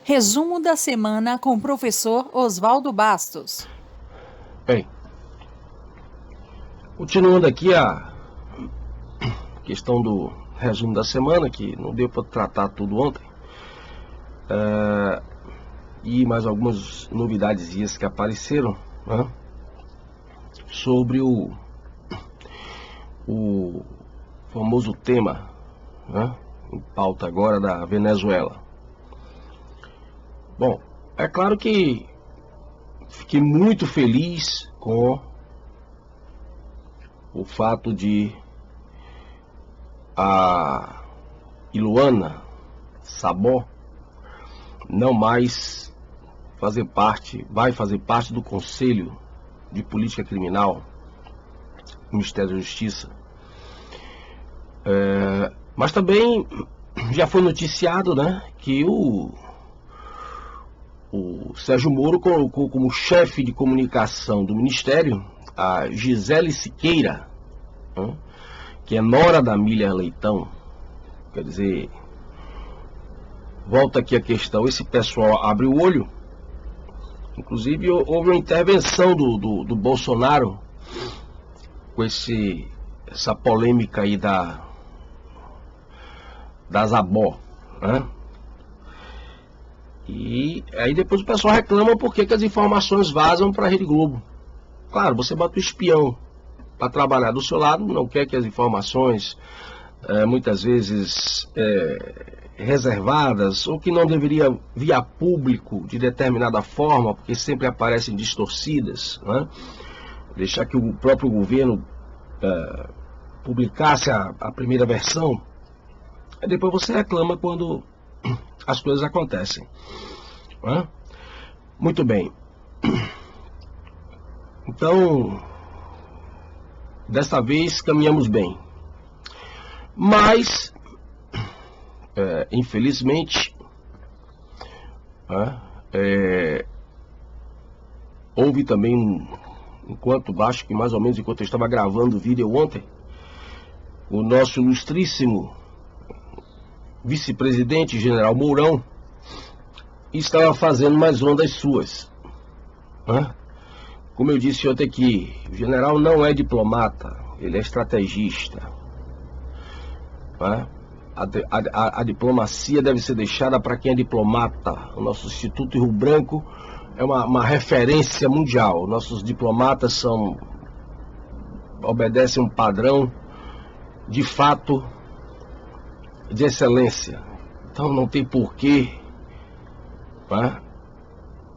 Resumo da semana com o professor Oswaldo Bastos. Bem, continuando aqui a questão do resumo da semana, que não deu para tratar tudo ontem, e mais algumas novidades que apareceram, né, sobre o famoso tema, né, em pauta agora, da Venezuela. Bom, é claro que fiquei muito feliz com o fato de a Iluana Sabó não mais vai fazer parte do Conselho de Política Criminal do Ministério da Justiça. Mas também já foi noticiado, né, que o Sérgio Moro colocou como chefe de comunicação do Ministério a Gisele Siqueira, né, que é nora da Miriam Leitão. Quer dizer, volta aqui a questão, esse pessoal abre o olho. Inclusive houve uma intervenção do Bolsonaro com essa polêmica aí da Zabó, né? E aí depois o pessoal reclama porque que as informações vazam para a Rede Globo. Claro, você bota o espião para trabalhar do seu lado, não quer que as informações, muitas vezes reservadas, ou que não deveria vir a público de determinada forma, porque sempre aparecem distorcidas, né? Deixar que o próprio governo publicasse a primeira versão, e depois você reclama quando as coisas acontecem, né? Muito bem. Então, dessa vez caminhamos bem, mas infelizmente houve também acho que mais ou menos enquanto eu estava gravando o vídeo ontem, o nosso ilustríssimo vice-presidente general Mourão estava fazendo mais uma das suas, né? Como eu disse ontem aqui, o general não é diplomata, ele é estrategista, né? A diplomacia deve ser deixada para quem é diplomata. O nosso Instituto Rio Branco é uma referência mundial. Nossos diplomatas obedecem um padrão de fato de excelência. Então não tem porquê, né,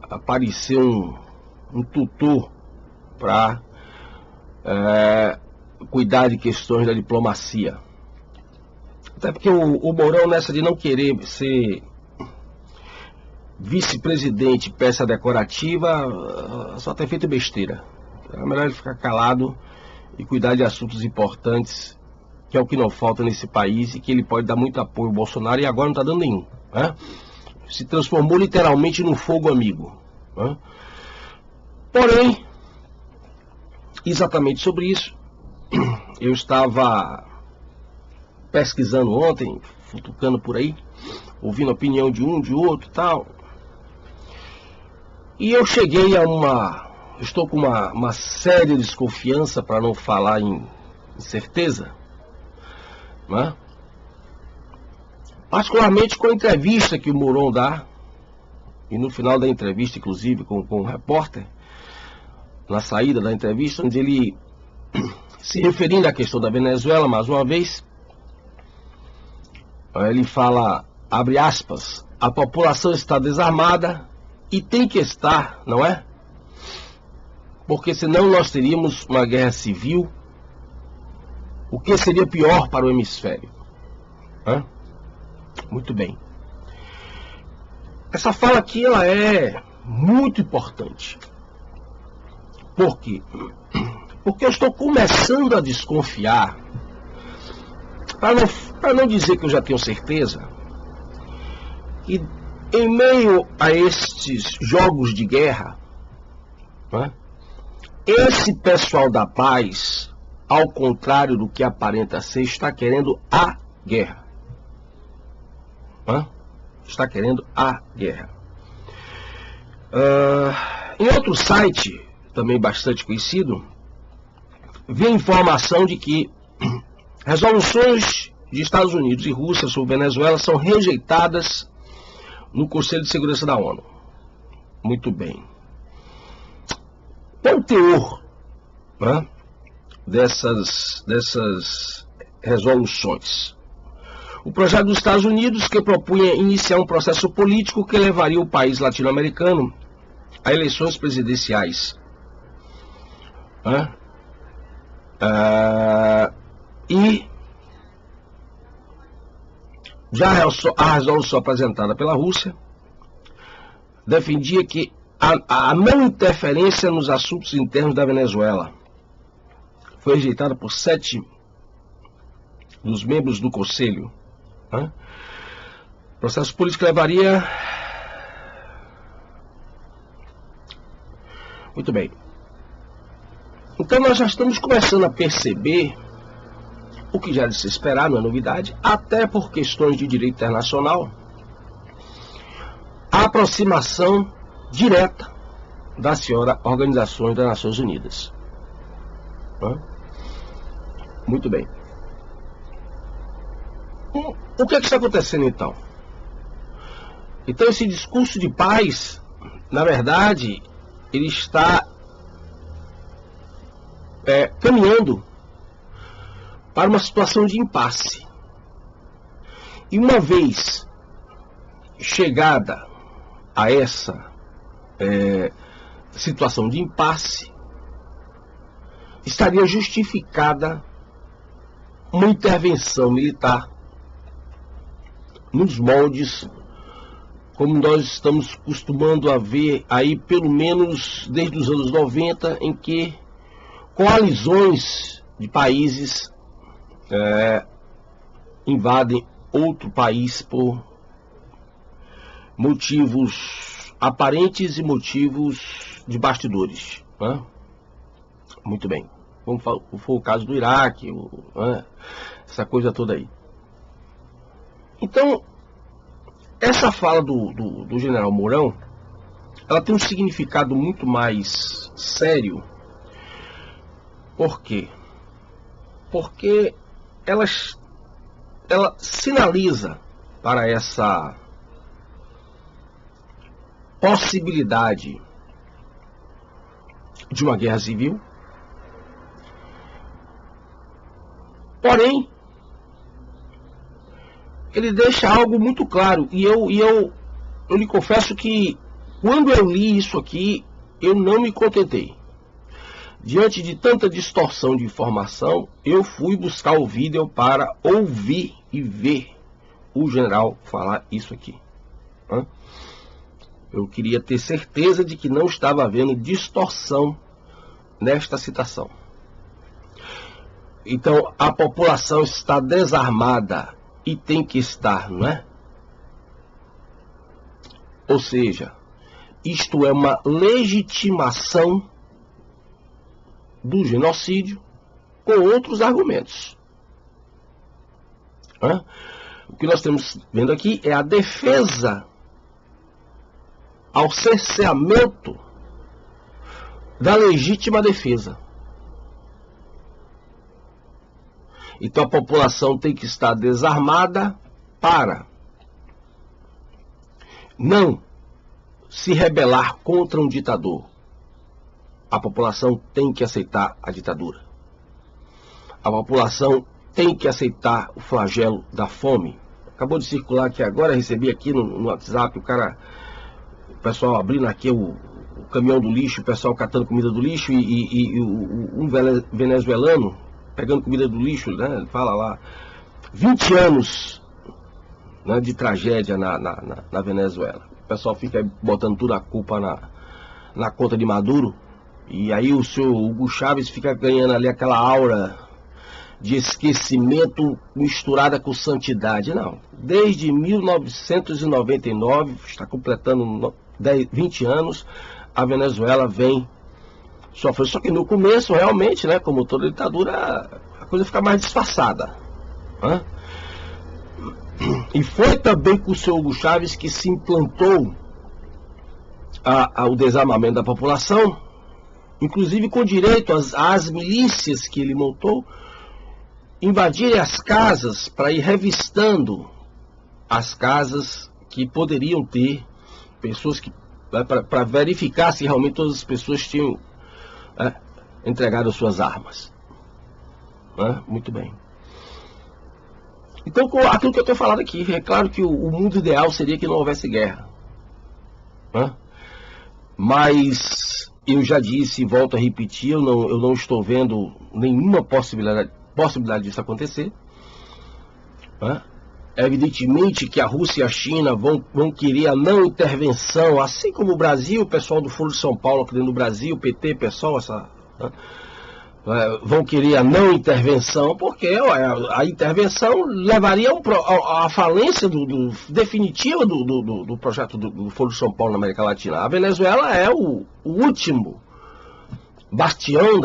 aparecer um tutor para cuidar de questões da diplomacia. Até porque o Mourão, nessa de não querer ser vice-presidente, peça decorativa, só tem feito besteira. É melhor ele ficar calado e cuidar de assuntos importantes, que é o que não falta nesse país, e que ele pode dar muito apoio ao Bolsonaro, e agora não está dando nenhum, né? Se transformou literalmente num fogo amigo, né? Porém, exatamente sobre isso, eu estava pesquisando ontem, futucando por aí, ouvindo a opinião de um, de outro e tal, e eu cheguei estou com uma séria desconfiança, para não falar em certeza, né? Particularmente com a entrevista que o Mourão dá, e no final da entrevista, inclusive, com o repórter, na saída da entrevista, onde ele, se referindo à questão da Venezuela, mais uma vez, ele fala, abre aspas, a população está desarmada e tem que estar, não é? Porque senão nós teríamos uma guerra civil, o que seria pior para o hemisfério. Muito bem. Essa fala aqui, ela é muito importante. Por quê? Porque eu estou começando a desconfiar, para não dizer que eu já tenho certeza, que em meio a estes jogos de guerra, né, esse pessoal da paz, ao contrário do que aparenta ser, está querendo a guerra. Está querendo a guerra. Em outro site, também bastante conhecido, vi a informação de que resoluções de Estados Unidos e Rússia sobre Venezuela são rejeitadas no Conselho de Segurança da ONU. Muito bem. Qual o teor, né, dessas resoluções? O projeto dos Estados Unidos, que propunha iniciar um processo político que levaria o país latino-americano a eleições presidenciais. E já a resolução apresentada pela Rússia defendia que a não interferência nos assuntos internos da Venezuela foi rejeitada por 7 dos membros do Conselho. O processo político levaria... Muito bem. Então nós já estamos começando a perceber o que já de se esperar, não é novidade, até por questões de direito internacional, a aproximação direta das organizações das Nações Unidas. Muito bem. O que é que está acontecendo então? Então esse discurso de paz, na verdade, ele está caminhando para uma situação de impasse. E uma vez chegada a essa situação de impasse, estaria justificada uma intervenção militar nos moldes como nós estamos costumando a ver aí, pelo menos desde os anos 90, em que coalizões de países invadem outro país por motivos aparentes e motivos de bastidores. Muito bem. Como foi o caso do Iraque, essa coisa toda aí. Então, essa fala do general Mourão, ela tem um significado muito mais sério. Por quê? Porque ela sinaliza para essa possibilidade de uma guerra civil. Porém, ele deixa algo muito claro, e eu lhe confesso que quando eu li isso aqui, eu não me contentei. Diante de tanta distorção de informação, eu fui buscar o vídeo para ouvir e ver o general falar isso aqui. Eu queria ter certeza de que não estava havendo distorção nesta citação. Então, a população está desarmada e tem que estar, não é? Ou seja, isto é uma legitimação do genocídio com outros argumentos. O que nós estamos vendo aqui é a defesa ao cerceamento da legítima defesa. Então a população tem que estar desarmada para não se rebelar contra um ditador. A população tem que aceitar a ditadura. A população tem que aceitar o flagelo da fome. Acabou de circular aqui agora, recebi aqui no WhatsApp, o pessoal abrindo aqui o caminhão do lixo, o pessoal catando comida do lixo e um venezuelano pegando comida do lixo, né? Ele fala lá, 20 anos, né, de tragédia na Venezuela. O pessoal fica botando toda a culpa na conta de Maduro, e aí o senhor Hugo Chávez fica ganhando ali aquela aura de esquecimento misturada com santidade. Não, desde 1999, está completando 20 anos, a Venezuela vem sofrendo. Só que no começo, realmente, né, como toda ditadura, a coisa fica mais disfarçada. E foi também com o senhor Hugo Chávez que se implantou o desarmamento da população, inclusive com direito às milícias que ele montou, invadirem as casas para ir revistando as casas que poderiam ter pessoas que para verificar se realmente todas as pessoas tinham entregado suas armas. Muito bem. Então, aquilo que eu estou falando aqui, é claro que o mundo ideal seria que não houvesse guerra. Mas eu já disse e volto a repetir, eu não estou vendo nenhuma possibilidade disso acontecer. Evidentemente que a Rússia e a China vão querer a não intervenção, assim como o Brasil, o pessoal do Foro de São Paulo aqui dentro do Brasil, o PT, pessoal, vão querer a não intervenção, porque a intervenção levaria à falência definitiva do projeto do Foro de São Paulo na América Latina. A Venezuela é o último bastião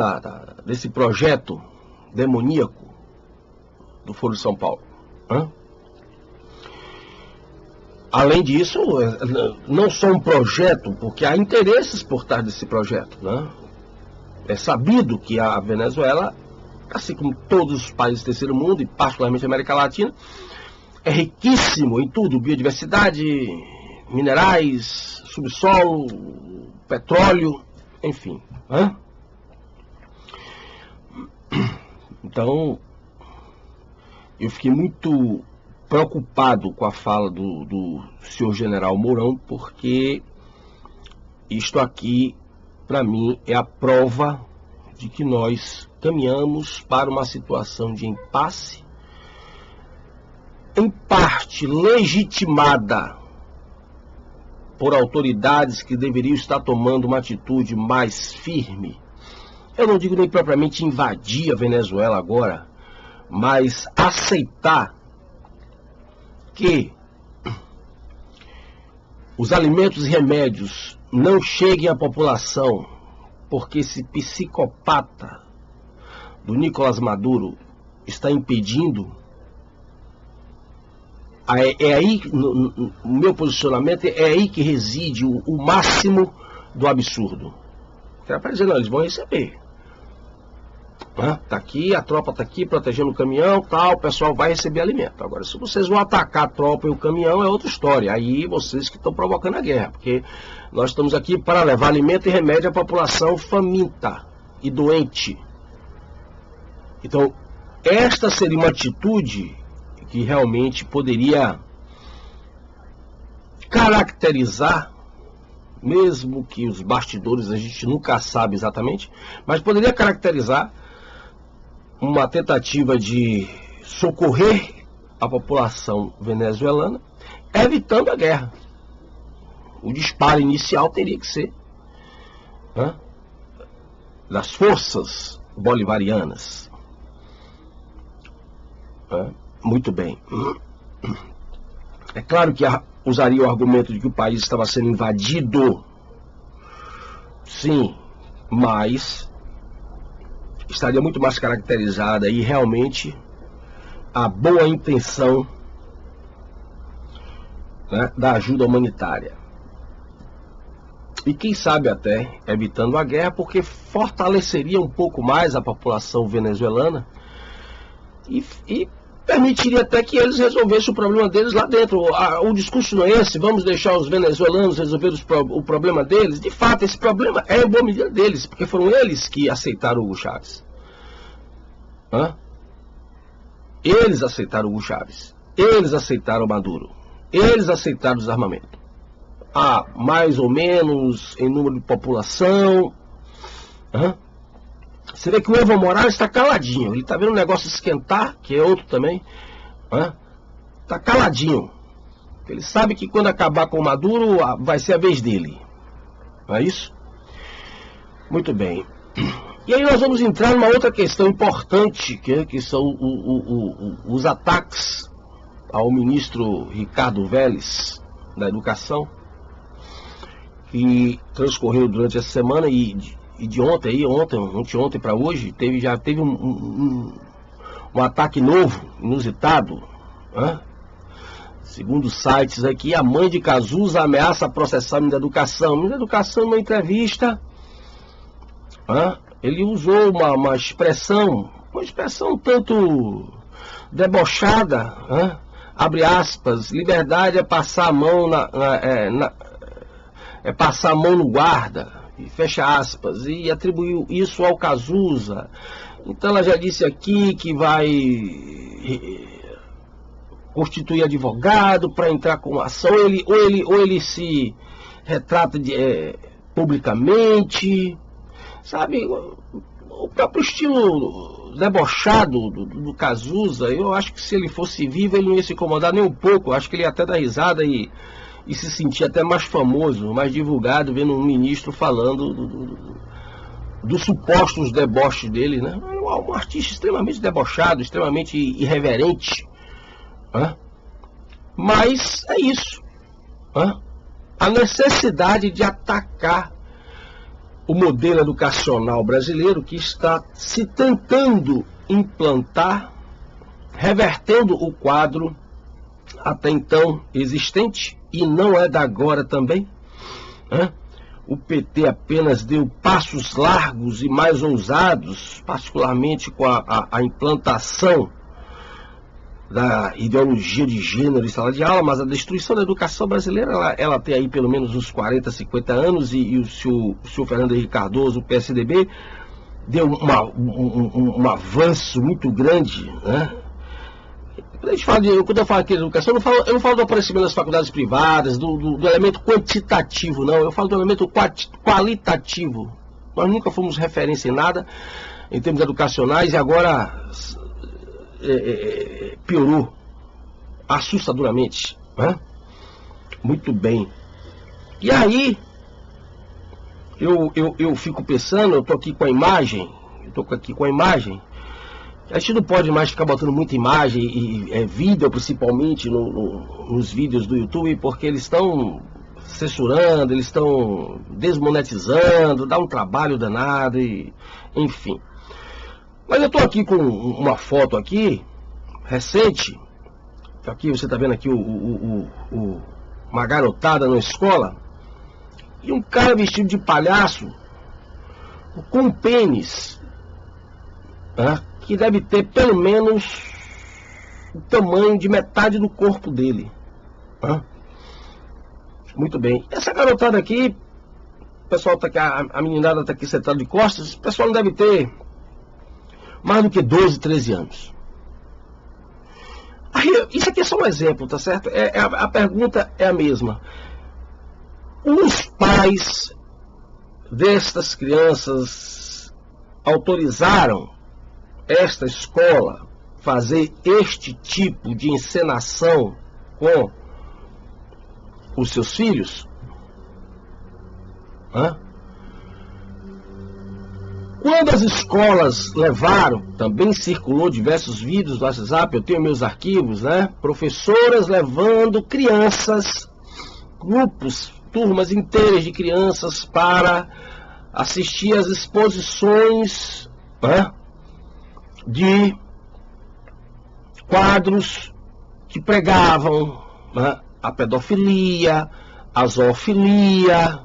desse projeto demoníaco do Foro de São Paulo. Além disso, não só um projeto, porque há interesses por trás desse projeto. É sabido que a Venezuela, assim como todos os países do terceiro mundo, e particularmente a América Latina, é riquíssimo em tudo: biodiversidade, minerais, subsolo, petróleo, enfim. Então, eu fiquei muito preocupado com a fala do senhor general Mourão, porque isto aqui, para mim, é a prova de que nós caminhamos para uma situação de impasse, em parte legitimada por autoridades que deveriam estar tomando uma atitude mais firme. Eu não digo nem propriamente invadir a Venezuela agora, mas aceitar que os alimentos e remédios não cheguem à população, porque esse psicopata do Nicolás Maduro está impedindo. É aí, no meu posicionamento, é aí que reside o máximo do absurdo. Para dizer, não, eles vão receber. Tá aqui, a tropa tá aqui protegendo o caminhão, tal, o pessoal vai receber alimento. Agora, se vocês vão atacar a tropa e o caminhão, é outra história. Aí vocês que estão provocando a guerra, porque nós estamos aqui para levar alimento e remédio à população faminta e doente. Então, esta seria uma atitude que realmente poderia caracterizar, mesmo que os bastidores a gente nunca sabe exatamente, mas poderia caracterizar uma tentativa de socorrer a população venezuelana, evitando a guerra. O disparo inicial teria que ser das forças bolivarianas. Muito bem. É claro que usaria o argumento de que o país estava sendo invadido. Sim, mas estaria muito mais caracterizada e realmente a boa intenção da ajuda humanitária. E quem sabe até evitando a guerra, porque fortaleceria um pouco mais a população venezuelana e permitiria até que eles resolvessem o problema deles lá dentro. O discurso não é esse: vamos deixar os venezuelanos resolver o problema deles. De fato, esse problema é em boa medida deles, porque foram eles que aceitaram o Hugo Chávez. Eles aceitaram o Hugo Chávez. Eles aceitaram o Maduro. Eles aceitaram o desarmamento. Mais ou menos em número de população. Você vê que o Evo Morales está caladinho. Ele está vendo o negócio esquentar, que é outro também. Está caladinho. Ele sabe que quando acabar com o Maduro, vai ser a vez dele. Não é isso? Muito bem. E aí nós vamos entrar numa outra questão importante, que são os ataques ao ministro Ricardo Vélez, da Educação, que transcorreu durante essa semana e de ontem para hoje, já teve um ataque novo, inusitado. Segundo sites aqui, a mãe de Cazuza ameaça processar o ministro da Educação. O ministro da Educação, numa entrevista, ele usou uma expressão tanto debochada, abre aspas, liberdade é passar a mão passar a mão no guarda, e fecha aspas, e atribuiu isso ao Cazuza. Então ela já disse aqui que vai constituir advogado para entrar com ação, ou ele se retrata publicamente, sabe? O próprio estilo debochado do Cazuza, eu acho que se ele fosse vivo ele não ia se incomodar nem um pouco, eu acho que ele ia até dar risada e se sentir até mais famoso, mais divulgado, vendo um ministro falando dos supostos deboches dele, né? Um artista extremamente debochado, extremamente irreverente, mas é isso, a necessidade de atacar o modelo educacional brasileiro que está se tentando implantar, revertendo o quadro até então existente, e não é da agora também. O PT apenas deu passos largos e mais ousados, particularmente com a implantação da ideologia de gênero em sala de aula, mas a destruição da educação brasileira, ela tem aí pelo menos uns 40, 50 anos, e o senhor Fernando Henrique Cardoso, o PSDB, deu um avanço muito grande, né? Quando eu falo aqui de educação, eu não falo do aparecimento das faculdades privadas, do elemento quantitativo, não. Eu falo do elemento qualitativo. Nós nunca fomos referência em nada, em termos educacionais, e agora piorou assustadoramente. Muito bem. E aí, eu fico pensando, eu estou aqui com a imagem, a gente não pode mais ficar botando muita imagem e vídeo, principalmente nos vídeos do YouTube, porque eles estão censurando, eles estão desmonetizando, dá um trabalho danado, enfim. Mas eu estou aqui com uma foto aqui, recente. Aqui você está vendo aqui uma garotada na escola, e um cara vestido de palhaço, com um pênis, que deve ter pelo menos o tamanho de metade do corpo dele. Muito bem. Essa garotada aqui, o pessoal tá aqui, a meninada está aqui sentada de costas, o pessoal não deve ter mais do que 12, 13 anos. Aí, isso aqui é só um exemplo, tá certo? A pergunta é a mesma. Os pais destas crianças autorizaram esta escola fazer este tipo de encenação com os seus filhos? Quando as escolas levaram, também circulou diversos vídeos do WhatsApp, eu tenho meus arquivos, né? Professoras levando crianças, grupos, turmas inteiras de crianças para assistir às exposições, de quadros que pregavam a pedofilia, a zoofilia.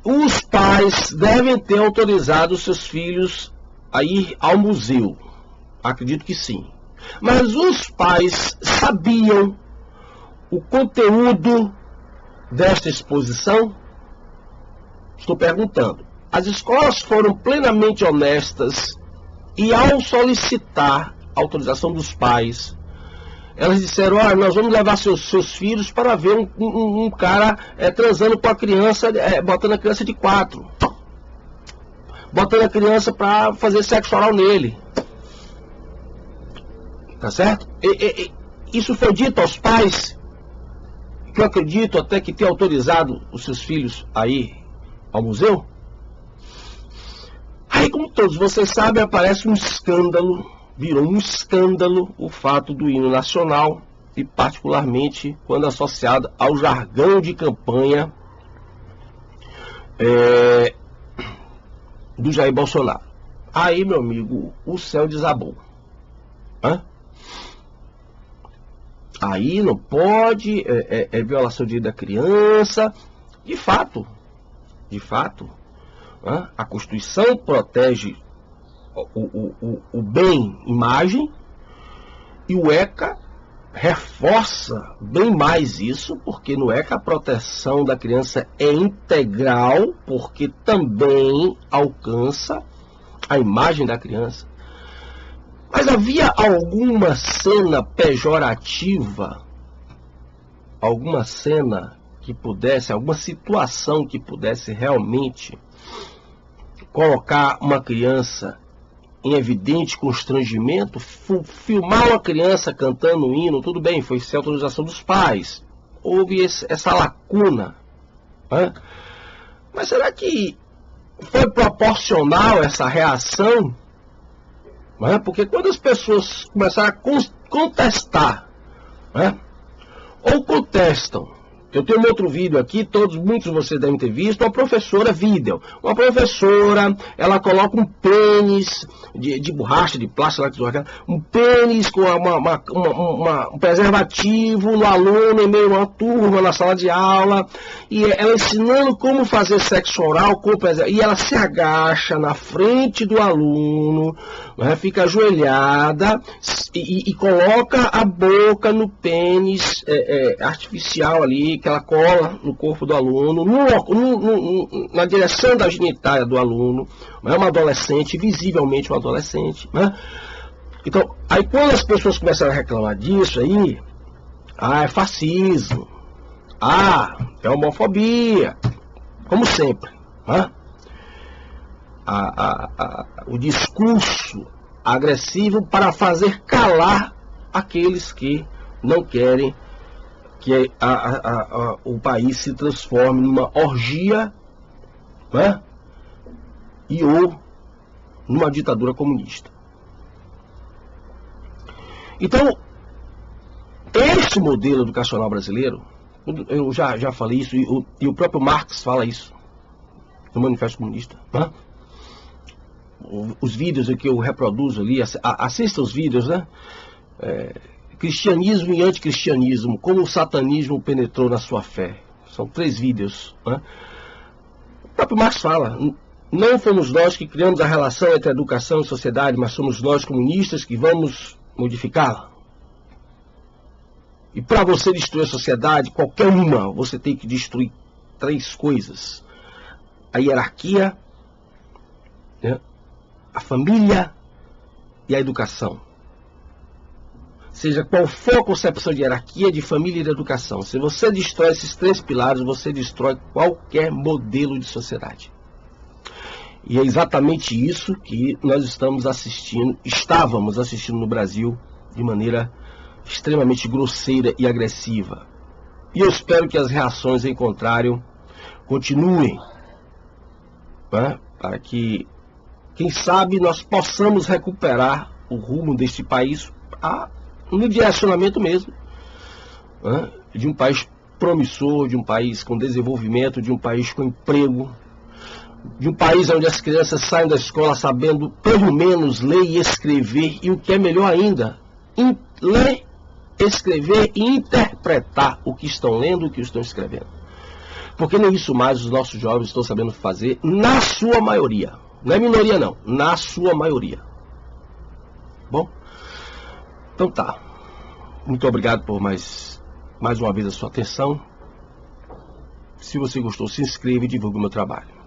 Os pais devem ter autorizado os seus filhos a ir ao museu. Acredito que sim. Mas os pais sabiam o conteúdo desta exposição? Estou perguntando. As escolas foram plenamente honestas e, ao solicitar a autorização dos pais, elas disseram: nós vamos levar seus filhos para ver um cara transando com a criança, botando a criança de 4, botando a criança para fazer sexo oral nele. Tá certo? Isso foi dito aos pais, que eu acredito até que tenha autorizado os seus filhos a ir ao museu. Aí, como todos vocês sabem, aparece um escândalo, virou um escândalo o fato do hino nacional, e particularmente quando associado ao jargão de campanha do Jair Bolsonaro. Aí, meu amigo, o céu desabou. Aí não pode, é violação de direito da criança. De fato, a Constituição protege o bem imagem, e o ECA reforça bem mais isso, porque no ECA a proteção da criança é integral, porque também alcança a imagem da criança. Mas havia alguma cena pejorativa, alguma cena que pudesse, alguma situação que pudesse realmente colocar uma criança em evidente constrangimento? Filmar uma criança cantando um hino, tudo bem, foi sem autorização dos pais. Houve essa lacuna. Né? Mas será que foi proporcional essa reação? Né? Porque quando as pessoas começaram a contestar, né? Ou contestam. Eu tenho um outro vídeo aqui, muitos de vocês devem ter visto, uma professora vídeo. Uma professora, ela coloca um pênis de borracha, de plástico, um pênis com um preservativo no aluno, em meio a uma turma, na sala de aula, e ela ensinando como fazer sexo oral com preservativo, e ela se agacha na frente do aluno, né, fica ajoelhada e coloca a boca no pênis artificial ali, que ela cola no corpo do aluno, na direção da genitália do aluno, é uma adolescente, visivelmente uma adolescente. Né? Então, aí quando as pessoas começaram a reclamar disso aí, é fascismo, é homofobia, como sempre. Né? O discurso agressivo para fazer calar aqueles que não querem que o país se transforme numa orgia, né? Ou numa ditadura comunista. Então, esse modelo educacional brasileiro, eu já falei isso, e o próprio Marx fala isso no Manifesto Comunista. Né? Os vídeos que eu reproduzo ali, assista os vídeos, né? Cristianismo e anticristianismo, como o satanismo penetrou na sua fé. São 3 vídeos. Né? O próprio Marx fala, não fomos nós que criamos a relação entre educação e sociedade, mas somos nós comunistas que vamos modificá-la. E para você destruir a sociedade, qualquer uma, você tem que destruir 3 coisas. A hierarquia, né? A família e a educação. Seja qual for a concepção de hierarquia, de família e de educação, se você destrói esses 3 pilares, você destrói qualquer modelo de sociedade. E é exatamente isso que nós estávamos assistindo no Brasil de maneira extremamente grosseira e agressiva. E eu espero que as reações em contrário continuem, né? Para que, quem sabe, nós possamos recuperar o rumo deste país no direcionamento mesmo, né? De um país promissor, de um país com desenvolvimento, de um país com emprego, de um país onde as crianças saem da escola sabendo pelo menos ler e escrever, e o que é melhor ainda, ler, escrever e interpretar o que estão lendo, o que estão escrevendo. Porque nem isso mais os nossos jovens estão sabendo fazer, na sua maioria. Não é minoria não, na sua maioria. Bom? Então tá. Muito obrigado por mais uma vez a sua atenção. Se você gostou, se inscreva e divulgue o meu trabalho.